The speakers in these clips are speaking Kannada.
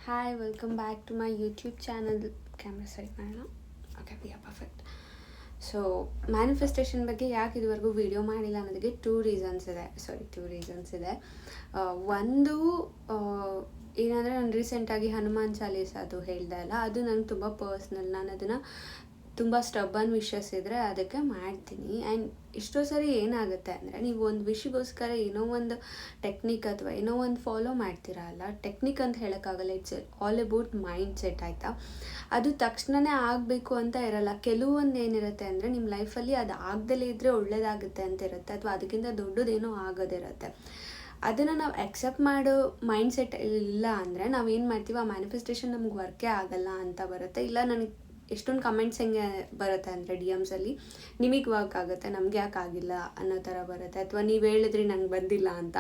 Hi, welcome back to my YouTube channel. Camera side ಮಾಡೋಣ. Okay, yeah, perfect. So manifestation ಬಗ್ಗೆ ಯಾಕೆ ಇದುವರೆಗೂ ವಿಡಿಯೋ ಮಾಡಿಲ್ಲ ಅನ್ನೋದಕ್ಕೆ ಟೂ ರೀಸನ್ಸ್ ಇದೆ. ಒಂದು ಏನಂದರೆ ನಾನು ರೀಸೆಂಟಾಗಿ ಹನುಮಾನ್ ಚಾಲೀಸ ಅದು ಹೇಳ್ದೆ ಅಲ್ಲ, ಅದು ನಂಗೆ ತುಂಬ ಪರ್ಸ್ನಲ್. ನಾನು ಅದನ್ನು ತುಂಬ ಸ್ಟಬ್ಬನ್ ವಿಷಸ್ ಇದ್ದರೆ ಅದಕ್ಕೆ ಮಾಡ್ತೀನಿ. ಆ್ಯಂಡ್ ಎಷ್ಟೋ ಸರಿ ಏನಾಗುತ್ತೆ ಅಂದರೆ, ನೀವು ಒಂದು ವಿಷಯಗೋಸ್ಕರ ಏನೋ ಒಂದು ಟೆಕ್ನಿಕ್ ಅಥವಾ ಏನೋ ಒಂದು ಫಾಲೋ ಮಾಡ್ತೀರಲ್ಲ, ಟೆಕ್ನಿಕ್ ಅಂತ ಹೇಳೋಕ್ಕಾಗಲ್ಲ, it's all about mind set, ಆಯಿತಾ? ಅದು ತಕ್ಷಣವೇ ಆಗಬೇಕು ಅಂತ ಇರಲ್ಲ. ಕೆಲವೊಂದು ಏನಿರುತ್ತೆ ಅಂದರೆ, ನಿಮ್ಮ ಲೈಫಲ್ಲಿ ಅದು ಆಗದಲ್ಲೇ ಇದ್ದರೆ ಒಳ್ಳೇದಾಗುತ್ತೆ ಅಂತ ಇರುತ್ತೆ, ಅಥವಾ ಅದಕ್ಕಿಂತ ದೊಡ್ಡದೇನೋ ಆಗೋದಿರುತ್ತೆ. ಅದನ್ನು ನಾವು ಎಕ್ಸೆಪ್ಟ್ ಮಾಡೋ ಮೈಂಡ್ ಸೆಟ್ ಇಲ್ಲ ಅಂದರೆ ನಾವೇನು ಮಾಡ್ತೀವಿ, ಆ ಮ್ಯಾನಿಫೆಸ್ಟೇಷನ್ ನಮ್ಗೆ ವರ್ಕೇ ಆಗಲ್ಲ ಅಂತ ಬರುತ್ತೆ. ಇಲ್ಲ, ನನಗೆ ಎಷ್ಟೊಂದು ಕಮೆಂಟ್ಸ್ ಹೆಂಗೆ ಬರುತ್ತೆ ಅಂದರೆ ಡಿ ಎಮ್ಸಲ್ಲಿ, ನಿಮಗೆ ವರ್ಕ್ ಆಗುತ್ತೆ, ನಮಗೆ ಯಾಕೆ ಆಗಿಲ್ಲ ಅನ್ನೋ ಥರ ಬರುತ್ತೆ, ಅಥವಾ ನೀವು ಹೇಳಿದ್ರಿ ನಂಗೆ ಬಂದಿಲ್ಲ ಅಂತ.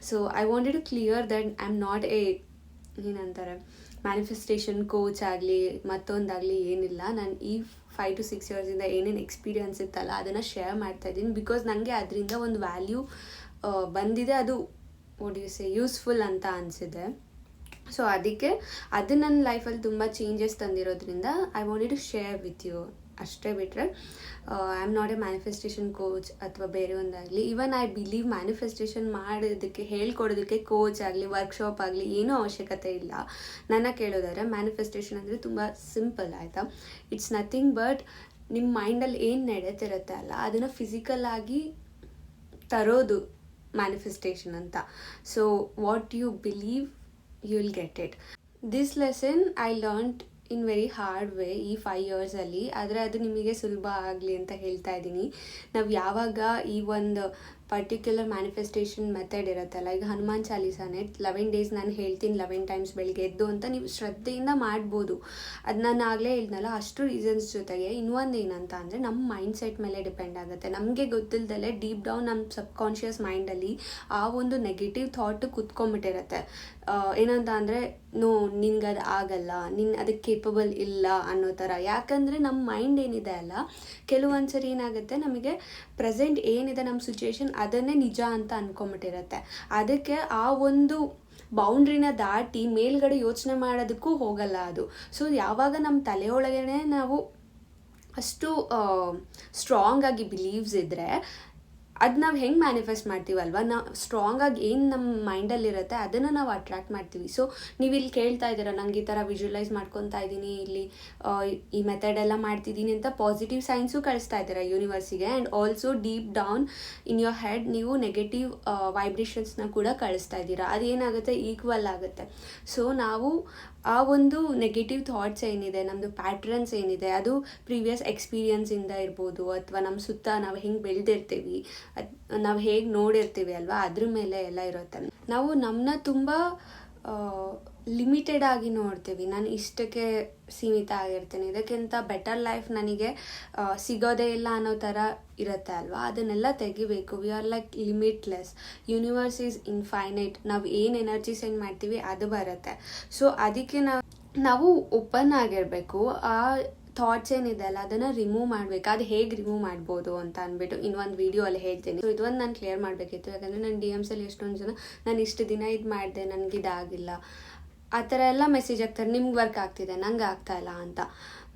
So I wanted to clear that I am not ಏನಂತಾರೆ ಮ್ಯಾನಿಫೆಸ್ಟೇಷನ್ ಕೋಚ್ ಆಗಲಿ ಮತ್ತೊಂದಾಗಲಿ ಏನಿಲ್ಲ. ನಾನು ಈ 5 to 6 yearsಯಿಂದ ಏನೇನು ಎಕ್ಸ್ಪೀರಿಯನ್ಸ್ ಇತ್ತಲ್ಲ ಅದನ್ನು ಶೇರ್ ಮಾಡ್ತಾಯಿದ್ದೀನಿ. ಬಿಕಾಸ್ ನನಗೆ ಅದರಿಂದ ಒಂದು ವ್ಯಾಲ್ಯೂ ಬಂದಿದೆ, ಅದು ಯೂಸ್ಫುಲ್ ಅಂತ ಅನಿಸಿದೆ. ಸೊ ಅದಕ್ಕೆ ಅದು ನನ್ನ ಲೈಫಲ್ಲಿ ತುಂಬ ಚೇಂಜಸ್ ತಂದಿರೋದ್ರಿಂದ I wanted to share with you. ಅಷ್ಟೇ ಬಿಟ್ಟರೆ I am not a manifestation coach ಅಥವಾ ಬೇರೆ ಒಂದಾಗಲಿ. ಈವನ್ ಐ ಬಿಲೀವ್ ಮ್ಯಾನಿಫೆಸ್ಟೇಷನ್ ಮಾಡೋದಕ್ಕೆ ಹೇಳ್ಕೊಡೋದಕ್ಕೆ ಕೋಚ್ ಆಗಲಿ ವರ್ಕ್ಶಾಪ್ ಆಗಲಿ ಏನೂ ಅವಶ್ಯಕತೆ ಇಲ್ಲ. ನನ್ನ ಕೇಳೋದಾದ್ರೆ ಮ್ಯಾನಿಫೆಸ್ಟೇಷನ್ ಅಂದರೆ ತುಂಬ ಸಿಂಪಲ್, ಆಯಿತಾ? ಇಟ್ಸ್ ನಥಿಂಗ್ ಬಟ್ ನಿಮ್ಮ ಮೈಂಡಲ್ಲಿ ಏನು ನಡೀತಿರುತ್ತೆ ಅಲ್ಲ, ಅದನ್ನು ಫಿಸಿಕಲ್ ಆಗಿ ತರೋದು ಮ್ಯಾನಿಫೆಸ್ಟೇಷನ್ ಅಂತ. So what you believe you will get it. This lesson I learned in very hard way ಈ 5 yearsಲ್ಲಿ. ಆದರೆ ಅದು ನಿಮಗೆ ಸುಲಭ ಆಗಲಿ ಅಂತ ಹೇಳ್ತಾ ಇದ್ದೀನಿ. ನಾವು ಯಾವಾಗ ಈ ಒಂದು ಪರ್ಟಿಕ್ಯುಲರ್ ಮ್ಯಾನಿಫೆಸ್ಟೇಷನ್ ಮೆಥಡ್ ಇರುತ್ತಲ್ಲ, ಈಗ ಹನುಮಾನ್ ಚಾಲೀಸಾನೇ 11 days ನಾನು ಹೇಳ್ತೀನಿ 11 times ಬೆಳಿಗ್ಗೆ ಎದ್ದು ಅಂತ ನೀವು ಶ್ರದ್ಧೆಯಿಂದ ಮಾಡ್ಬೋದು. ಅದು ನಾನು ಆಗಲೇ ಹೇಳಿದ್ನಲ್ಲ, ಅಷ್ಟು ರೀಸನ್ಸ್ ಜೊತೆಗೆ ಇನ್ನೊಂದು ಏನಂತ ಅಂದರೆ ನಮ್ಮ ಮೈಂಡ್ ಸೆಟ್ ಮೇಲೆ ಡಿಪೆಂಡ್ ಆಗುತ್ತೆ. ನಮಗೆ ಗೊತ್ತಿಲ್ಲದಲ್ಲೇ ಡೀಪ್ ಡೌನ್ ನಮ್ಮ ಸಬ್ಕಾನ್ಷಿಯಸ್ ಮೈಂಡಲ್ಲಿ ಆ ಒಂದು ನೆಗೆಟಿವ್ ಥಾಟ್ ಕುತ್ಕೊಂಡ್ಬಿಟ್ಟಿರುತ್ತೆ. ಏನಂತ ಅಂದರೆ, ನಿನ್ಗೆ ಅದು ಆಗಲ್ಲ, ನೀನು ಅದಕ್ಕೆ ಕೇಪಬಲ್ ಇಲ್ಲ ಅನ್ನೋ ಥರ. ಯಾಕಂದರೆ ನಮ್ಮ ಮೈಂಡ್ ಏನಿದೆ ಅಲ್ಲ, ಕೆಲವೊಂದು ಸರಿ ಏನಾಗುತ್ತೆ, ನಮಗೆ ಪ್ರೆಸೆಂಟ್ ಏನಿದೆ ನಮ್ಮ ಸಿಚುವೇಶನ್ ಅದನ್ನೇ ನಿಜ ಅಂತ ಅಂದ್ಕೊಂಬಿಟ್ಟಿರುತ್ತೆ. ಅದಕ್ಕೆ ಆ ಒಂದು ಬೌಂಡ್ರಿನ ದಾಟಿ ಮೇಲ್ಗಡೆ ಯೋಚನೆ ಮಾಡೋದಕ್ಕೂ ಹೋಗಲ್ಲ ಅದು. ಸೊ ಯಾವಾಗ ನಮ್ಮ ತಲೆಯೊಳಗೇ ನಾವು ಅಷ್ಟು ಸ್ಟ್ರಾಂಗ್ ಆಗಿ ಬಿಲೀವ್ಸ್ ಇದ್ದರೆ ಅದು ನಾವು ಹೆಂಗೆ ಮ್ಯಾನಿಫೆಸ್ಟ್ ಮಾಡ್ತೀವಲ್ವ, ನಾವು ಸ್ಟ್ರಾಂಗಾಗಿ ಏನು ನಮ್ಮ ಮೈಂಡಲ್ಲಿರುತ್ತೆ ಅದನ್ನು ನಾವು ಅಟ್ರ್ಯಾಕ್ಟ್ ಮಾಡ್ತೀವಿ. ಸೊ ನೀವು ಇಲ್ಲಿ ಕೇಳ್ತಾ ಇದ್ದೀರಾ, ನಂಗೆ ಈ ಥರ ವಿಜುವಲೈಸ್ ಮಾಡ್ಕೊತಾ ಇದ್ದೀನಿ, ಇಲ್ಲಿ ಈ ಮೆಥಡೆಲ್ಲ ಮಾಡ್ತಿದ್ದೀನಿ ಅಂತ ಪಾಸಿಟಿವ್ ಸೈನ್ಸು ಕಳಿಸ್ತಾ ಇದ್ದೀರಾ ಯೂನಿವರ್ಸಿಗೆ. And also deep down in your head ನೀವು ನೆಗೆಟಿವ್ ವೈಬ್ರೇಷನ್ಸ್ನ ಕೂಡ ಕಳಿಸ್ತಾ ಇದ್ದೀರಾ. ಅದೇನಾಗುತ್ತೆ, ಈಕ್ವಲ್ ಆಗುತ್ತೆ. ಸೊ ನಾವು ಆ ಒಂದು ನೆಗೆಟಿವ್ ಥಾಟ್ಸ್ ಏನಿದೆ, ನಮ್ಮದು ಪ್ಯಾಟ್ರನ್ಸ್ ಏನಿದೆ, ಅದು ಪ್ರೀವಿಯಸ್ ಎಕ್ಸ್ಪೀರಿಯನ್ಸಿಂದ ಇರ್ಬೋದು, ಅಥವಾ ನಮ್ಮ ಸುತ್ತ ನಾವು ಹೆಂಗೆ ಬೆಳೆದಿರ್ತೀವಿ, ನಾವು ಹೇಗೆ ನೋಡಿರ್ತೀವಿ ಅಲ್ವಾ, ಅದ್ರ ಮೇಲೆ ಎಲ್ಲ ಇರುತ್ತೆ. ನಾವು ನಮ್ಮನ್ನ ತುಂಬ ಲಿಮಿಟೆಡ್ ಆಗಿ ನೋಡ್ತೀವಿ. ನಾನು ಇಷ್ಟಕ್ಕೆ ಸೀಮಿತ ಆಗಿರ್ತೀನಿ, ಇದಕ್ಕಿಂತ ಬೆಟರ್ ಲೈಫ್ ನನಗೆ ಸಿಗೋದೇ ಇಲ್ಲ ಅನ್ನೋ ಥರ ಇರುತ್ತೆ ಅಲ್ವಾ. ಅದನ್ನೆಲ್ಲ ತೆಗಿಬೇಕು. We are like limitless, universe is infinite. ನಾವು ಏನು ಎನರ್ಜಿ ಸೆಂಡ್ ಮಾಡ್ತೀವಿ ಅದು ಬರುತ್ತೆ. ಸೊ ಅದಕ್ಕೆ ನಾವು ಓಪನ್ ಆಗಿರಬೇಕು. ಆ ಥಾಟ್ಸ್ ಏನಿದೆ ಅಲ್ಲ ಅದನ್ನು ರಿಮೂವ್ ಮಾಡಬೇಕು. ಅದು ಹೇಗೆ ರಿಮೂವ್ ಮಾಡ್ಬೋದು ಅಂತ ಅಂದ್ಬಿಟ್ಟು ಇನ್ನೊಂದು ವೀಡಿಯೋ ಅಲ್ಲಿ ಹೇಳ್ತೀನಿ. ಸೊ ಇದೊಂದು ನಾನು ಕ್ಲಿಯರ್ ಮಾಡಬೇಕಿತ್ತು. ಯಾಕಂದರೆ ನನ್ನ ಡಿ ಎಮ್ಸಲ್ಲಿ ಎಷ್ಟೊಂದು ಜನ ನಾನು ಇಷ್ಟು ದಿನ ಇದು ಮಾಡಿದೆ, ನನಗಿದಾಗಿಲ್ಲ ಆ ಥರ ಎಲ್ಲ ಮೆಸೇಜ್ ಆಗ್ತಾರೆ, ನಿಮ್ಗೆ ವರ್ಕ್ ಆಗ್ತಿದೆ, ನಂಗೆ ಆಗ್ತಾಯಿಲ್ಲ ಅಂತ.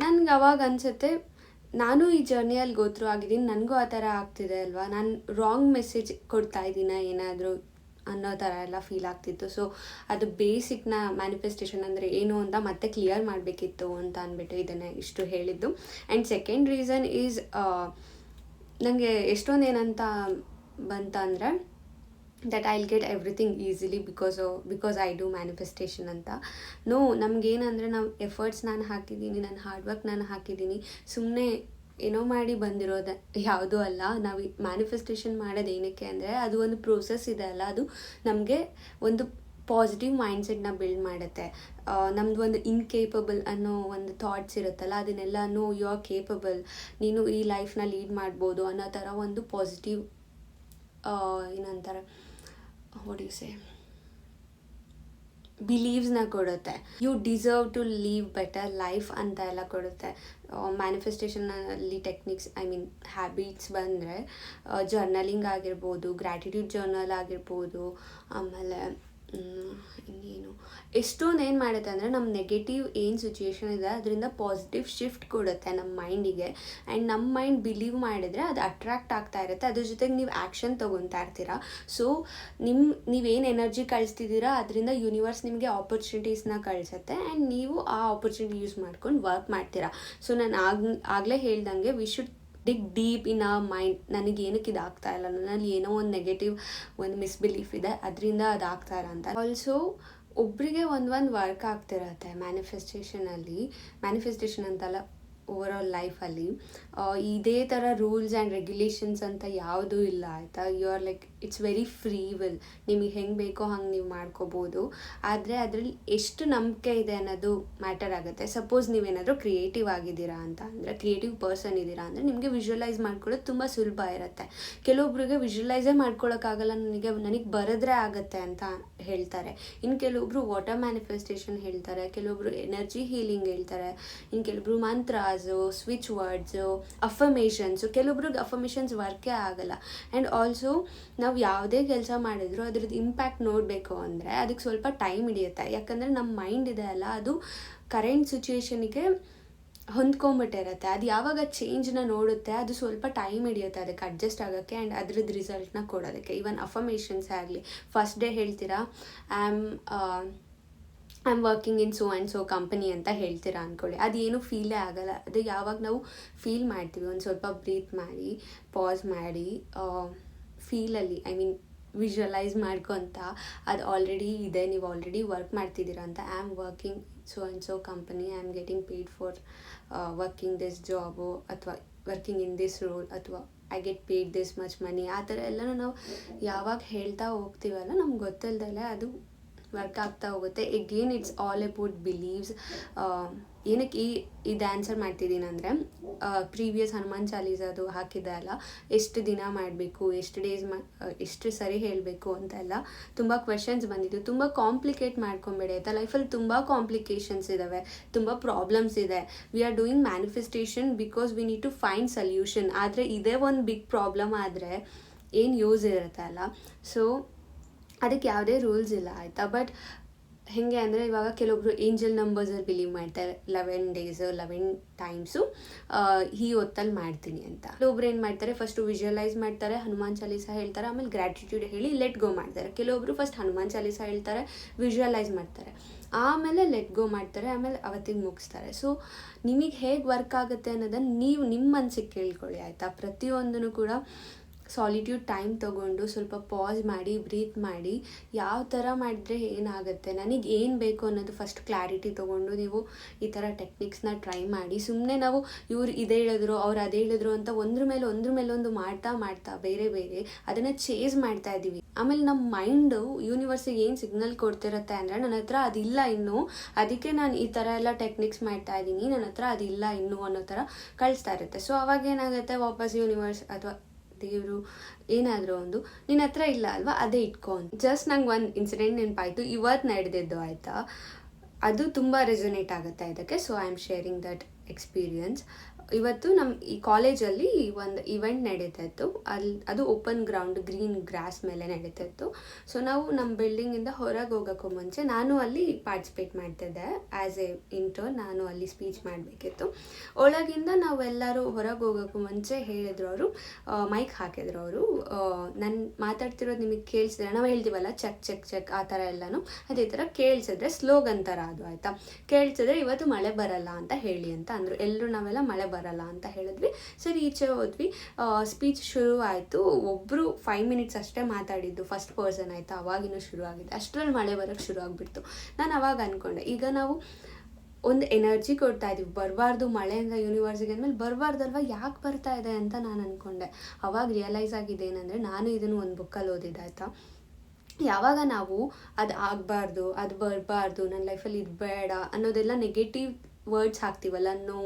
ನನಗೆ ಅವಾಗ ಅನಿಸುತ್ತೆ, ನಾನು ಈ ಜರ್ನಿಯಲ್ಲಿ ಗೋತ್ರು ಆಗಿದ್ದೀನಿ, ನನಗೂ ಆ ಥರ ಆಗ್ತಿದೆ ಅಲ್ವಾ, ನಾನು ರಾಂಗ್ ಮೆಸೇಜ್ ಕೊಡ್ತಾ ಇದ್ದೀನ ಏನಾದರೂ ಅನ್ನೋ ಥರ ಎಲ್ಲ ಫೀಲ್ ಆಗ್ತಿತ್ತು. ಸೊ ಅದು ಬೇಸಿಕ್ನ ಮ್ಯಾನಿಫೆಸ್ಟೇಷನ್ ಅಂದರೆ ಏನು ಅಂತ ಮತ್ತೆ ಕ್ಲಿಯರ್ ಮಾಡಬೇಕಿತ್ತು ಅಂತ ಅಂದ್ಬಿಟ್ಟು ಇದನ್ನೇ ಇಷ್ಟು ಹೇಳಿದ್ದು. ಆ್ಯಂಡ್ ಸೆಕೆಂಡ್ ರೀಸನ್ ಈಸ್, ನನಗೆ ಎಷ್ಟೊಂದು ಏನಂತ ಬಂತ ಅಂದರೆ that I'll get everything easily because I do manifestation ಅಂತ. ನೋ, ನಮಗೇನಂದರೆ ನಾವು ಎಫರ್ಟ್ಸ್ ನಾನು ಹಾಕಿದ್ದೀನಿ, ನನ್ನ ಹಾರ್ಡ್ ವರ್ಕ್ ನಾನು ಹಾಕಿದ್ದೀನಿ, ಸುಮ್ಮನೆ ಏನೋ ಮಾಡಿ ಬಂದಿರೋದು ಯಾವುದೂ ಅಲ್ಲ. ನಾವು ಮ್ಯಾನಿಫೆಸ್ಟೇಷನ್ ಮಾಡೋದು ಏನಕ್ಕೆ ಅಂದರೆ, ಅದು ಒಂದು ಪ್ರೋಸೆಸ್ ಇದೆ ಅಲ್ಲ, ಅದು ನಮಗೆ ಒಂದು ಪಾಸಿಟಿವ್ ಮೈಂಡ್ಸೆಟ್ನ ಬಿಲ್ಡ್ ಮಾಡುತ್ತೆ. ನಮ್ಮದು ಒಂದು ಇನ್ಕೇಪಬಲ್ ಅನ್ನೋ ಒಂದು ಥಾಟ್ಸ್ ಇರುತ್ತಲ್ಲ, ಅದನ್ನೆಲ್ಲ ನೋ, ಯು ಆರ್ ಕೇಪಬಲ್, ನೀನು ಈ ಲೈಫ್ನ ಲೀಡ್ ಮಾಡ್ಬೋದು ಅನ್ನೋ ಥರ ಒಂದು ಪಾಸಿಟಿವ್ ಏನಂತಾರೆ, ಬಿಲೀವ್ಸ್ನ ಕೊಡುತ್ತೆ. You deserve to live better life ಅಂತ ಎಲ್ಲ ಕೊಡುತ್ತೆ. ಮ್ಯಾನಿಫೆಸ್ಟೇಷನಲ್ಲಿ ಟೆಕ್ನಿಕ್ಸ್, ಐ ಮೀನ್ ಹ್ಯಾಬಿಟ್ಸ್ ಬಂದರೆ ಜರ್ನಲಿಂಗ್ ಆಗಿರ್ಬೋದು, ಗ್ರ್ಯಾಟಿಟ್ಯೂಡ್ ಜರ್ನಲ್ ಆಗಿರ್ಬೋದು, ಆಮೇಲೆ ಇನ್ನೇನು ಎಷ್ಟೊಂದು ಏನು ಮಾಡುತ್ತೆ ಅಂದರೆ ನಮ್ಮ ನೆಗೆಟಿವ್ ಏನು ಸಿಚುಯೇಷನ್ ಇದೆ ಅದರಿಂದ ಪಾಸಿಟಿವ್ ಶಿಫ್ಟ್ ಕೊಡುತ್ತೆ ನಮ್ಮ ಮೈಂಡಿಗೆ. ಆ್ಯಂಡ್ ನಮ್ಮ ಮೈಂಡ್ ಬಿಲೀವ್ ಮಾಡಿದರೆ ಅದು ಅಟ್ರಾಕ್ಟ್ ಆಗ್ತಾ ಇರುತ್ತೆ. ಅದ್ರ ಜೊತೆಗೆ ನೀವು ಆ್ಯಕ್ಷನ್ ತೊಗೊತಾ ಇರ್ತೀರಾ. ಸೊ ನೀವೇನು ಎನರ್ಜಿ ಕಳಿಸ್ತಿದ್ದೀರಾ ಅದರಿಂದ ಯೂನಿವರ್ಸ್ ನಿಮಗೆ ಆಪರ್ಚುನಿಟೀಸ್ನ ಕಳಿಸುತ್ತೆ ಆ್ಯಂಡ್ ನೀವು ಆ ಆಪರ್ಚುನಿಟಿ ಯೂಸ್ ಮಾಡ್ಕೊಂಡು ವರ್ಕ್ ಮಾಡ್ತೀರಾ. ಸೊ ನಾನು ಆಗಲೇ ಹೇಳ್ದಂಗೆ ವಿ ಶುಡ್ ಡಿಗ್ ಡೀಪ್ ಇನ್ ಆ ಮೈಂಡ್. ನನಗೆ ಏನಕ್ಕೆ ಇದಾಗ್ತಾ ಇಲ್ಲ, ನನ್ನಲ್ಲಿ ಏನೋ ಒಂದು ನೆಗೆಟಿವ್ ಒಂದು ಮಿಸ್ಬಿಲೀಫ್ ಇದೆ, ಅದರಿಂದ ಅದಾಗ್ತಾ ಇಲ್ಲ ಅಂತ. ಆಲ್ಸೋ ಒಬ್ಬರಿಗೆ ಒಂದು ವರ್ಕ್ ಆಗ್ತಿರತ್ತೆ ಮ್ಯಾನಿಫೆಸ್ಟೇಷನ್ ಅಂತಲ್ಲ, ಓವರ್ ಆಲ್ ಲೈಫಲ್ಲಿ ಇದೇ ಥರ ರೂಲ್ಸ್ ಆ್ಯಂಡ್ ರೆಗ್ಯುಲೇಷನ್ಸ್ ಅಂತ ಯಾವುದೂ ಇಲ್ಲ ಆಯಿತಾ. You are like it's very free will. ನಿಮಗೆ ಹೆಂಗೆ ಬೇಕೋ ಹಂಗೆ ನೀವು ಮಾಡ್ಕೋಬೋದು. ಆದರೆ ಅದರಲ್ಲಿ ಎಷ್ಟು ನಂಬಿಕೆ ಇದೆ ಅನ್ನೋದು ಮ್ಯಾಟರ್ ಆಗುತ್ತೆ. ಸಪೋಸ್ ನೀವೇನಾದರೂ ಕ್ರಿಯೇಟಿವ್ ಆಗಿದ್ದೀರಾ ಅಂತ ಅಂದರೆ, ಕ್ರಿಯೇಟಿವ್ ಪರ್ಸನ್ ಇದ್ದೀರಾ ಅಂದರೆ ನಿಮಗೆ ವಿಜುವಲೈಸ್ ಮಾಡ್ಕೊಳ್ಳೋದು ತುಂಬ ಸುಲಭ ಇರುತ್ತೆ. ಕೆಲವೊಬ್ರಿಗೆ ವಿಜುವಲೈಸೇ ಮಾಡ್ಕೊಳ್ಳೋಕ್ಕಾಗಲ್ಲ, ನನಗೆ ಬರೆದ್ರೆ ಆಗುತ್ತೆ ಅಂತ ಹೇಳ್ತಾರೆ. ಇನ್ನು ಕೆಲವೊಬ್ರು ವಾಟರ್ ಮ್ಯಾನಿಫೆಸ್ಟೇಷನ್ ಹೇಳ್ತಾರೆ, ಕೆಲವೊಬ್ರು ಎನರ್ಜಿ ಹೀಲಿಂಗ್ ಹೇಳ್ತಾರೆ, ಇನ್ನು ಕೆಲವೊಬ್ರು ಮಂತ್ರ, ಸ್ವಿಚ್ ವರ್ಡ್ಸು, ಅಫರ್ಮೇಷನ್ಸು. ಕೆಲವೊಬ್ರಿಗೆ ಅಫರ್ಮೇಷನ್ಸ್ ವರ್ಕೇ ಆಗಲ್ಲ. ಆ್ಯಂಡ್ ಆಲ್ಸೋ ನಾವು ಯಾವುದೇ ಕೆಲಸ ಮಾಡಿದ್ರು ಅದ್ರದ್ದು ಇಂಪ್ಯಾಕ್ಟ್ ನೋಡಬೇಕು ಅಂದರೆ ಅದಕ್ಕೆ ಸ್ವಲ್ಪ ಟೈಮ್ ಹಿಡಿಯುತ್ತೆ. ಯಾಕಂದರೆ ನಮ್ಮ ಮೈಂಡ್ ಇದೆ ಅಲ್ಲ, ಅದು ಕರೆಂಟ್ ಸಿಚುಯೇಷನಿಗೆ ಹೊಂದ್ಕೊಂಬಿಟ್ಟಿರುತ್ತೆ. ಅದು ಯಾವಾಗ ಚೇಂಜ್ನ ನೋಡುತ್ತೆ ಅದು ಸ್ವಲ್ಪ ಟೈಮ್ ಹಿಡಿಯುತ್ತೆ ಅದಕ್ಕೆ ಅಡ್ಜಸ್ಟ್ ಆಗೋಕ್ಕೆ ಆ್ಯಂಡ್ ಅದ್ರದ್ದು ರಿಸಲ್ಟ್ನ ಕೊಡೋದಕ್ಕೆ. ಈವನ್ ಅಫರ್ಮೇಷನ್ಸ್ ಆಗಲಿ, ಫಸ್ಟ್ ಡೇ ಹೇಳ್ತೀರಾ I am working in so and so company ಅಂತ ಹೇಳ್ತೀರಾ ಅಂದ್ಕೊಳ್ಳಿ, ಅದೇನು ಫೀಲೇ ಆಗಲ್ಲ. ಅದು ಯಾವಾಗ ನಾವು ಫೀಲ್ ಮಾಡ್ತೀವಿ, ಒಂದು ಸ್ವಲ್ಪ ಬ್ರೀತ್ ಮಾಡಿ ಪಾಸ್ ಮಾಡಿ ಫೀಲಲ್ಲಿ ವಿಜುವಲೈಸ್ ಮಾಡ್ಕೊತ ಅದು ಆಲ್ರೆಡಿ ಇದೆ, ನೀವು ಆಲ್ರೆಡಿ ವರ್ಕ್ ಮಾಡ್ತಿದ್ದೀರಾ ಅಂತ. I am working so and so company, I am getting paid for working this job, ಅಥವಾ ವರ್ಕಿಂಗ್ ಇನ್ ದಿಸ್ ರೋಲ್, ಅಥವಾ I get paid this much money. ಆ ಥರ ಎಲ್ಲನೂ ನಾವು ಯಾವಾಗ ಹೇಳ್ತಾ ಹೋಗ್ತೀವಲ್ಲ ನಮ್ಗೆ ಗೊತ್ತಿಲ್ಲದಲ್ಲೇ ಅದು ವರ್ಕ್ ಆಗ್ತಾ ಹೋಗುತ್ತೆ. Again it's all about believes. ಏನಕ್ಕೆ ಇದು ಆನ್ಸರ್ ಮಾಡ್ತಿದ್ದೀನಿ ಅಂದರೆ, ಪ್ರೀವಿಯಸ್ ಹನುಮಾನ್ ಚಾಲೀಸದು ಹಾಕಿದ್ದೆ ಅಲ್ಲ, ಎಷ್ಟು ದಿನ ಮಾಡಬೇಕು, ಎಷ್ಟು ಡೇಸ್ ಎಷ್ಟು ಸರಿ ಹೇಳಬೇಕು ಅಂತೆಲ್ಲ ತುಂಬ ಕ್ವೆಶನ್ಸ್ ಬಂದಿದ್ದು. ತುಂಬ ಕಾಂಪ್ಲಿಕೇಟ್ ಮಾಡ್ಕೊಬೇಡಿ ಆಯಿತಾ. ಲೈಫಲ್ಲಿ ತುಂಬ ಕಾಂಪ್ಲಿಕೇಶನ್ಸ್ ಇದ್ದಾವೆ, ತುಂಬ ಪ್ರಾಬ್ಲಮ್ಸ್ ಇದೆ. We are doing manifestation because we need to find solution. ಆದರೆ ಇದೇ ಒಂದು ಬಿಗ್ ಪ್ರಾಬ್ಲಮ್ ಆದರೆ ಏನು ಯೂಸ್ ಇರುತ್ತೆ ಅಲ್ಲ. ಸೊ ಅದಕ್ಕೆ ಯಾವುದೇ ರೂಲ್ಸ್ ಇಲ್ಲ ಆಯಿತಾ. ಬಟ್ ಹೇಗೆ ಅಂದರೆ, ಇವಾಗ ಕೆಲವೊಬ್ರು ಏಂಜಲ್ ನಂಬರ್ಸಲ್ಲಿ ಬಿಲೀವ್ ಮಾಡ್ತಾರೆ, 11 days 11 times ಈ ಹೊತ್ತಲ್ಲಿ ಮಾಡ್ತೀನಿ ಅಂತ. ಕೆಲವೊಬ್ರು ಏನು ಮಾಡ್ತಾರೆ, ಫಸ್ಟು ವಿಜುವಲೈಸ್ ಮಾಡ್ತಾರೆ, ಹನುಮಾನ್ ಚಾಲೀಸ ಹೇಳ್ತಾರೆ, ಆಮೇಲೆ ಗ್ರ್ಯಾಟಿಟ್ಯೂಡ್ ಹೇಳಿ ಲೆಟ್ ಗೋ ಮಾಡ್ತಾರೆ. ಕೆಲವೊಬ್ರು ಫಸ್ಟ್ ಹನುಮಾನ್ ಚಾಲೀಸ ಹೇಳ್ತಾರೆ, ವಿಜುವಲೈಸ್ ಮಾಡ್ತಾರೆ, ಆಮೇಲೆ ಲೆಟ್ ಗೋ ಮಾಡ್ತಾರೆ, ಆಮೇಲೆ ಅವತ್ತಿಗೆ ಮುಗಿಸ್ತಾರೆ. ಸೊ ನಿಮಗೆ ಹೇಗೆ ವರ್ಕ್ ಆಗುತ್ತೆ ಅನ್ನೋದನ್ನು ನೀವು ನಿಮ್ಮ ಮನಸ್ಸಿಗೆ ಕೇಳ್ಕೊಳ್ಳಿ ಆಯಿತಾ. ಪ್ರತಿಯೊಂದನ್ನು ಕೂಡ ಸಾಲಿಟ್ಯೂಡ್ ಟೈಮ್ ತೊಗೊಂಡು ಸ್ವಲ್ಪ ಪಾಸ್ ಮಾಡಿ ಬ್ರೀತ್ ಮಾಡಿ ಯಾವ ಥರ ಮಾಡಿದ್ರೆ ಏನಾಗುತ್ತೆ, ನನಗೆ ಏನು ಬೇಕು ಅನ್ನೋದು ಫಸ್ಟ್ ಕ್ಲಾರಿಟಿ ತೊಗೊಂಡು ನೀವು ಈ ಥರ ಟೆಕ್ನಿಕ್ಸ್ನ ಟ್ರೈ ಮಾಡಿ. ಸುಮ್ಮನೆ ನಾವು ಇವ್ರು ಇದೇ ಹೇಳಿದ್ರು ಅವ್ರು ಅದೇ ಹೇಳಿದ್ರು ಅಂತ ಒಂದ್ರ ಮೇಲೆ ಒಂದು ಮಾಡ್ತಾ ಬೇರೆ ಅದನ್ನು ಚೇಸ್ ಮಾಡ್ತಾ ಇದ್ದೀವಿ. ಆಮೇಲೆ ನಮ್ಮ ಮೈಂಡು ಯೂನಿವರ್ಸಿಗೆ ಏನು ಸಿಗ್ನಲ್ ಕೊಡ್ತಿರುತ್ತೆ ಅಂದರೆ, ನನ್ನ ಹತ್ರ ಅದಿಲ್ಲ ಇನ್ನೂ, ಅದಕ್ಕೆ ನಾನು ಈ ಥರ ಎಲ್ಲ ಟೆಕ್ನಿಕ್ಸ್ ಮಾಡ್ತಾ ಇದ್ದೀನಿ, ನನ್ನ ಹತ್ರ ಅದಿಲ್ಲ ಇನ್ನೂ ಅನ್ನೋ ಥರ ಕಳಿಸ್ತಾ ಇರುತ್ತೆ. ಸೊ ಅವಾಗ ಏನಾಗುತ್ತೆ, ವಾಪಸ್ ಯೂನಿವರ್ಸ್ ಅಥವಾ ದೇವರು ಏನಾದರೂ ಒಂದು ನಿನ್ನ ಹತ್ರ ಇಲ್ಲ ಅಲ್ವಾ, ಅದೇ ಇಟ್ಕೊ. ಜಸ್ಟ್ ನಂಗೆ ಒಂದು ಇನ್ಸಿಡೆಂಟ್ ನೆನಪಾಯಿತು, ಇವತ್ತು ನಡೆದಿದ್ದು ಆಯಿತಾ. ಅದು ತುಂಬ ರೆಸೊನೇಟ್ ಆಗುತ್ತೆ ಇದಕ್ಕೆ. So I am sharing that experience. ಇವತ್ತು ನಮ್ಮ ಈ ಕಾಲೇಜಲ್ಲಿ ಒಂದು ಇವೆಂಟ್ ನಡೀತಾ ಇತ್ತು. ಅದು ಓಪನ್ ಗ್ರೌಂಡ್, ಗ್ರೀನ್ ಗ್ರಾಸ್ ಮೇಲೆ ನಡೀತಾ ಇತ್ತು. ಸೊ ನಾವು ನಮ್ಮ ಬಿಲ್ಡಿಂಗಿಂದ ಹೊರಗೆ ಹೋಗೋಕ್ಕೂ ಮುಂಚೆ ನಾನು ಅಲ್ಲಿ ಪಾರ್ಟಿಸಿಪೇಟ್ ಮಾಡ್ತಿದ್ದೆ ಆ್ಯಸ್ ಎ ಇಂಟರ್ನ್. ನಾನು ಅಲ್ಲಿ ಸ್ಪೀಚ್ ಮಾಡಬೇಕಿತ್ತು. ಒಳಗಿಂದ ನಾವೆಲ್ಲರೂ ಹೊರಗೆ ಹೋಗೋಕ್ಕೂ ಮುಂಚೆ ಹೇಳಿದ್ರು ಅವರು, ಮೈಕ್ ಹಾಕಿದ್ರು ಅವರು, ನಾನು ಮಾತಾಡ್ತಿರೋದು ನಿಮಗೆ ಕೇಳಿಸಿದ್ರೆ, ನಾವು ಹೇಳ್ತೀವಲ್ಲ ಚೆಕ್ ಆ ಥರ ಎಲ್ಲನೂ ಅದೇ ಥರ ಕೇಳಿಸಿದ್ರೆ ಸ್ಲೋಗನ್ ಥರ ಅದು ಆಯಿತಾ. ಕೇಳಿಸಿದ್ರೆ ಇವತ್ತು ಮಳೆ ಬರಲ್ಲ ಅಂತ ಹೇಳಿ ಅಂತ ಅಂದರು. ಎಲ್ಲರೂ ನಾವೆಲ್ಲ ಮಳೆ ಬರಲ್ಲ ಅಂತ ಹೇಳಿದ್ವಿ. ಸರಿ ಈಚೆ ಹೋದ್ವಿ, ಸ್ಪೀಚ್ ಶುರು ಆಯಿತು. ಒಬ್ಬರು 5 minutes ಅಷ್ಟೇ ಮಾತಾಡಿದ್ದು, ಫಸ್ಟ್ ಪರ್ಸನ್ ಆಯಿತಾ. ಅವಾಗಿನೂ ಶುರು ಆಗಿದೆ, ಅಷ್ಟರಲ್ಲಿ ಮಳೆ ಬರೋಕ್ಕೆ ಶುರು ಆಗಿಬಿಡ್ತು. ನಾನು ಅವಾಗ ಅಂದ್ಕೊಂಡೆ, ಈಗ ನಾವು ಒಂದು ಎನರ್ಜಿ ಕೊಡ್ತಾ ಇದ್ದೀವಿ, ಬರಬಾರ್ದು ಮಳೆಯಿಂದ ಯೂನಿವರ್ಸಿಗೆ ಅಂದಮೇಲೆ ಬರಬಾರ್ದಲ್ವ, ಯಾಕೆ ಬರ್ತಾ ಇದೆ ಅಂತ ನಾನು ಅಂದ್ಕೊಂಡೆ. ಅವಾಗ ರಿಯಲೈಸ್ ಆಗಿದೆ ಏನಂದರೆ, ನಾನು ಇದನ್ನು ಒಂದು ಬುಕ್ಕಲ್ಲಿ ಓದಿದ್ದೆ ಆಯಿತಾ. ಯಾವಾಗ ನಾವು ಅದು ಆಗಬಾರ್ದು, ಅದು ಬರಬಾರ್ದು, ನನ್ನ ಲೈಫಲ್ಲಿ ಇದು ಬೇಡ ಅನ್ನೋದೆಲ್ಲ ನೆಗೆಟಿವ್ ವರ್ಡ್ಸ್ ಹಾಕ್ತೀವಲ್ಲ, ನೋ,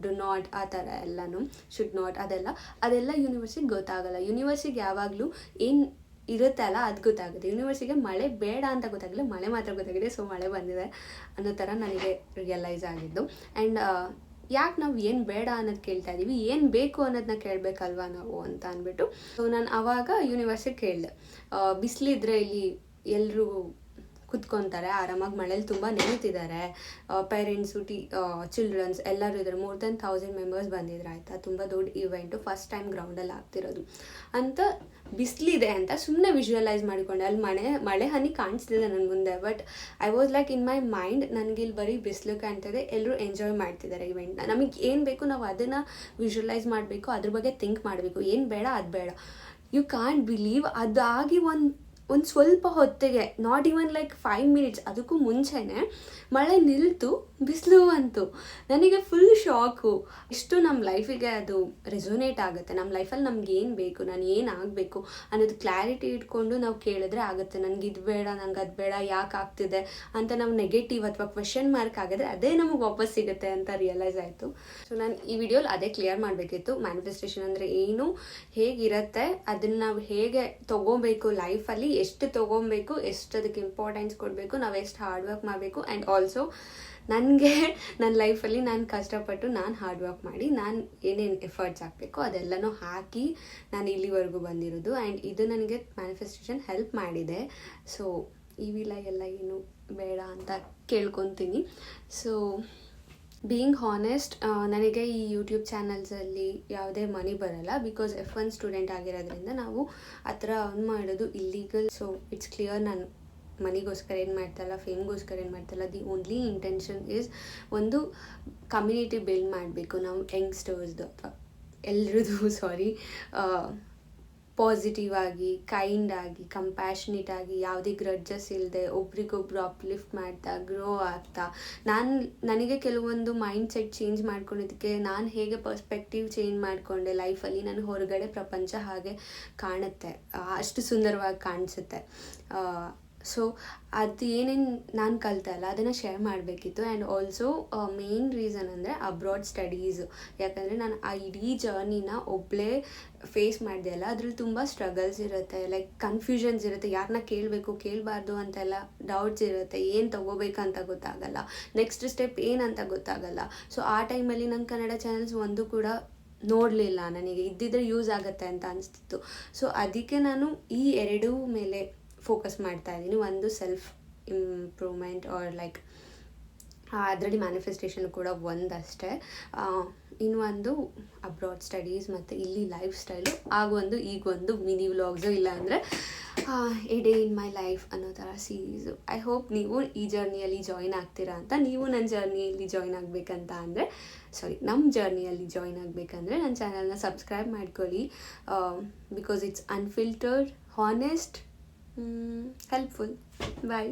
ಡು ನಾಟ್, ಆ ಥರ ಎಲ್ಲನೂ, ಶುಡ್ ನಾಟ್, ಅದೆಲ್ಲ ಯೂನಿವರ್ಸಿಗೆ ಗೊತ್ತಾಗಲ್ಲ. ಯೂನಿವರ್ಸಿಗೆ ಯಾವಾಗಲೂ ಏನು ಇರುತ್ತೆ ಅಲ್ಲ ಅದು ಗೊತ್ತಾಗುತ್ತೆ. ಯೂನಿವರ್ಸಿಗೆ ಮಳೆ ಬೇಡ ಅಂತ ಗೊತ್ತಾಗಲಿಲ್ಲ, ಮಳೆ ಮಾತ್ರ ಗೊತ್ತಾಗಿದೆ. ಸೊ ಮಳೆ ಬಂದಿದೆ ಅನ್ನೋ ಥರ ನನಗೆ ರಿಯಲೈಸ್ ಆಗಿದ್ದು. ಆ್ಯಂಡ್ ಯಾಕೆ ನಾವು ಏನು ಬೇಡ ಅನ್ನೋದು ಕೇಳ್ತಾ ಇದ್ದೀವಿ, ಏನು ಬೇಕು ಅನ್ನೋದನ್ನ ಕೇಳಬೇಕಲ್ವಾ ನಾವು ಅಂತ ಅಂದ್ಬಿಟ್ಟು. ಸೊ ನಾನು ಆವಾಗ ಯೂನಿವರ್ಸಿಗೆ ಕೇಳಿದೆ, ಬಿಸಿಲಿದ್ರೆ ಇಲ್ಲಿ ಎಲ್ಲರೂ ಕುತ್ಕೊತಾರೆ ಆರಾಮಾಗಿ. ಮಳೇಲಿ ತುಂಬ ನೆನೀತಿದ್ದಾರೆ. ಪೇರೆಂಟ್ಸು ಚಿಲ್ಡ್ರನ್ಸ್ ಎಲ್ಲರೂ ಇದ್ದಾರೆ. ಮೋರ್ ದೆನ್ 1000 ಮೆಂಬರ್ಸ್ ಬಂದಿದ್ರು ಆಯಿತಾ. ತುಂಬ ದೊಡ್ಡ ಇವೆಂಟು, ಫಸ್ಟ್ ಟೈಮ್ ಗ್ರೌಂಡಲ್ಲಿ ಆಗ್ತಿರೋದು ಅಂತ. ಬಿಸಿಲಿದೆ ಅಂತ ಸುಮ್ಮನೆ ವಿಜುವಲೈಸ್ ಮಾಡಿಕೊಂಡೆ. ಅಲ್ಲಿ ಮಳೆ ಹನಿ ಕಾಣಿಸ್ತಿದೆ ನನ್ನ ಮುಂದೆ. But I was like in my mind, ನನಗೆ ಇಲ್ಲಿ ಬರೀ ಬಿಸಿಲು ಕಾಣ್ತಿದೆ, ಎಲ್ಲರೂ ಎಂಜಾಯ್ ಮಾಡ್ತಿದ್ದಾರೆ ಇವೆಂಟ್ನ. ನಮಗೆ ಏನು ಬೇಕು ನಾವು ಅದನ್ನು ವಿಜುವಲೈಸ್ ಮಾಡಬೇಕು, ಅದ್ರ ಬಗ್ಗೆ ಥಿಂಕ್ ಮಾಡಬೇಕು. ಏನು ಬೇಡ ಅದು ಬೇಡ. ಯು ಕಾಂಟ್ ಬಿಲೀವ್, ಅದಾಗಿ ಒಂದು ಸ್ವಲ್ಪ ಹೊತ್ತಿಗೆ, ನಾಟ್ ಈವನ್ ಲೈಕ್ 5 ಮಿನಿಟ್ಸ್, ಅದಕ್ಕೂ ಮುಂಚೆನೇ ಮಳೆ ನಿಲ್ತು, ಬಿಸಿಲು ಅಂತು. ನನಗೆ ಫುಲ್ ಶಾಕು. ಇಷ್ಟು ನಮ್ಮ ಲೈಫಿಗೆ ಅದು ರೆಸೊನೇಟ್ ಆಗುತ್ತೆ. ನಮ್ಮ ಲೈಫಲ್ಲಿ ನಮ್ಗೆ ಏನು ಬೇಕು, ನಾನು ಏನು ಆಗಬೇಕು ಅನ್ನೋದು ಕ್ಲಾರಿಟಿ ಇಟ್ಕೊಂಡು ನಾವು ಕೇಳಿದ್ರೆ ಆಗುತ್ತೆ. ನನಗೆ ಇದು ಬೇಡ, ನಂಗೆ ಅದು ಬೇಡ, ಯಾಕೆ ಆಗ್ತಿದೆ ಅಂತ ನಾವು ನೆಗೆಟಿವ್ ಅಥವಾ ಕ್ವೆಶನ್ ಮಾರ್ಕ್ ಆಗಿದ್ರೆ ಅದೇ ನಮಗೆ ವಾಪಸ್ ಸಿಗುತ್ತೆ ಅಂತ ರಿಯಲೈಸ್ ಆಯಿತು. ಸೊ ನಾನು ಈ ವಿಡಿಯೋಲಿ ಅದೇ ಕ್ಲಿಯರ್ ಮಾಡಬೇಕಿತ್ತು. ಮ್ಯಾನಿಫೆಸ್ಟೇಷನ್ ಅಂದರೆ ಏನು, ಹೇಗಿರುತ್ತೆ, ಅದನ್ನು ನಾವು ಹೇಗೆ ತೊಗೋಬೇಕು ಲೈಫಲ್ಲಿ, ಎಷ್ಟು ತೊಗೊಬೇಕು, ಎಷ್ಟು ಅದಕ್ಕೆ ಇಂಪಾರ್ಟೆನ್ಸ್ ಕೊಡಬೇಕು, ನಾವು ಎಷ್ಟು ಹಾರ್ಡ್ ವರ್ಕ್ ಮಾಡಬೇಕು. ಆ್ಯಂಡ್ ಆಲ್ಸೋ ನನಗೆ ನನ್ನ ಲೈಫಲ್ಲಿ ನಾನು ಕಷ್ಟಪಟ್ಟು ನಾನು ಹಾರ್ಡ್ ವರ್ಕ್ ಮಾಡಿ ನಾನು ಏನೇನು ಎಫರ್ಟ್ಸ್ ಹಾಕಬೇಕು ಅದೆಲ್ಲನೂ ಹಾಕಿ ನಾನು ಇಲ್ಲಿವರೆಗೂ ಬಂದಿರೋದು. ಆ್ಯಂಡ್ ಇದು ನನಗೆ ಮ್ಯಾನಿಫೆಸ್ಟೇಷನ್ ಹೆಲ್ಪ್ ಮಾಡಿದೆ. ಸೊ ಈ ವಿಲ ಎಲ್ಲ ಏನು ಬೇಡ ಅಂತ ಕೇಳ್ಕೊತೀನಿ. ಸೊ ಬೀಯಿಂಗ್ ಹಾನೆಸ್ಟ್, ನನಗೆ ಈ ಯೂಟ್ಯೂಬ್ ಚಾನಲ್ಸಲ್ಲಿ ಯಾವುದೇ ಮನಿ ಬರಲ್ಲ. ಬಿಕಾಸ್ F1 ಸ್ಟೂಡೆಂಟ್ ಆಗಿರೋದ್ರಿಂದ ನಾವು ಆ ಥರ ಅರ್ನ್ ಮಾಡೋದು ಇಲ್ಲೀಗಲ್. ಸೊ ಇಟ್ಸ್ ಕ್ಲಿಯರ್, ನಾನು ಮನಿಗೋಸ್ಕರ ಏನು ಮಾಡ್ತಾಯಿಲ್ಲ, ಫೇಮ್ಗೋಸ್ಕರ ಏನು ಮಾಡ್ತಾಯಿಲ್ಲ. ದಿ ಓನ್ಲಿ ಇಂಟೆನ್ಷನ್ ಈಸ್ ಒಂದು ಕಮ್ಯುನಿಟಿ ಬಿಲ್ಡ್ ಮಾಡಬೇಕು ನಾವು ಯಂಗ್ಸ್ಟರ್ಸ್ದು ಅಥವಾ ಎಲ್ರದ್ದು ಪಾಸಿಟಿವ್ ಆಗಿ, ಕೈಂಡ್ ಆಗಿ, ಕಂಪ್ಯಾಷನೇಟ್ ಆಗಿ, ಯಾವುದೇ ಗ್ರಡ್ಜಸ್ ಇಲ್ಲದೆ ಒಬ್ರಿಗೊಬ್ರು ಅಪ್ಲಿಫ್ಟ್ ಮಾಡ್ತಾ ಗ್ರೋ ಆಗ್ತಾ. ನನಗೆ ಕೆಲವೊಂದು ಮೈಂಡ್ ಸೆಟ್ ಚೇಂಜ್ ಮಾಡ್ಕೊಂಡಿದ್ದಕ್ಕೆ ನಾನು ಹೇಗೆ ಪರ್ಸ್ಪೆಕ್ಟಿವ್ ಚೇಂಜ್ ಮಾಡಿಕೊಂಡೆ ಲೈಫಲ್ಲಿ, ನಾನು ಹೊರಗಡೆ ಪ್ರಪಂಚ ಹಾಗೆ ಕಾಣುತ್ತೆ, ಅಷ್ಟು ಸುಂದರವಾಗಿ ಕಾಣಿಸುತ್ತೆ. ಸೊ ಅದು ಏನೇನು ನಾನು ಕಲಿತಲ್ಲ ಅದನ್ನು ಶೇರ್ ಮಾಡಬೇಕಿತ್ತು. ಆ್ಯಂಡ್ ಆಲ್ಸೋ ಮೇನ್ ರೀಸನ್ ಅಂದರೆ ಅಬ್ರಾಡ್ ಸ್ಟಡೀಸು. ಯಾಕಂದರೆ ನಾನು ಆ ಇಡೀ ಜರ್ನಿನ ಒಬ್ಬಳೇ ಫೇಸ್ ಮಾಡಿದೆ ಅಲ್ಲ, ಅದ್ರಲ್ಲಿ ತುಂಬ ಸ್ಟ್ರಗಲ್ಸ್ ಇರುತ್ತೆ, ಲೈಕ್ ಕನ್ಫ್ಯೂಷನ್ಸ್ ಇರುತ್ತೆ, ಯಾರನ್ನ ಕೇಳಬೇಕು ಕೇಳಬಾರ್ದು ಅಂತೆಲ್ಲ ಡೌಟ್ಸ್ ಇರುತ್ತೆ, ಏನು ತೊಗೋಬೇಕಂತ ಗೊತ್ತಾಗಲ್ಲ, ನೆಕ್ಸ್ಟ್ ಸ್ಟೆಪ್ ಏನಂತ ಗೊತ್ತಾಗಲ್ಲ. ಸೊ ಆ ಟೈಮಲ್ಲಿ ನನ್ನ ಕನ್ನಡ ಚಾನಲ್ಸ್ ಒಂದು ಕೂಡ ನೋಡಲಿಲ್ಲ. ನನಗೆ ಇದ್ದಿದ್ರೆ ಯೂಸ್ ಆಗುತ್ತೆ ಅಂತ ಅನಿಸ್ತಿತ್ತು. ಸೊ ಅದಕ್ಕೆ ನಾನು ಈ ಎರಡೂ ಮೇಲೆ ಫೋಕಸ್ ಮಾಡ್ತಾ ಇದ್ದೀನಿ. ಒಂದು ಸೆಲ್ಫ್ ಇಂಪ್ರೂವ್ಮೆಂಟ್ ಆರ್ ಲೈಕ್ ಅದರಲ್ಲಿ ಮ್ಯಾನಿಫೆಸ್ಟೇಷನ್ ಕೂಡ ಒಂದಷ್ಟೇ, ಇನ್ನೊಂದು ಅಬ್ರಾಡ್ ಸ್ಟಡೀಸ್ ಮತ್ತು ಇಲ್ಲಿ ಲೈಫ್ ಸ್ಟೈಲು, ಆಗೊಂದು ಈಗೊಂದು ಮಿನಿ ವ್ಲಾಗ್ಸು, ಇಲ್ಲಾಂದರೆ A day in my life ಅನ್ನೋ ಥರ ಸೀರೀಸು. ಐ ಹೋಪ್ ನೀವು ಈ ಜರ್ನಿಯಲ್ಲಿ ಜಾಯ್ನ್ ಆಗ್ತೀರಾ ಅಂತ. ನೀವು ನನ್ನ ಜರ್ನಿಯಲ್ಲಿ ಜಾಯ್ನ್ ಆಗಬೇಕಂತ ಅಂದರೆ ನಮ್ಮ ಜರ್ನಿಯಲ್ಲಿ ಜಾಯ್ನ್ ಆಗಬೇಕಂದ್ರೆ ನನ್ನ ಚಾನಲ್ನ ಸಬ್ಸ್ಕ್ರೈಬ್ ಮಾಡ್ಕೊಳ್ಳಿ. Because it's unfiltered, honest, helpful. Bye.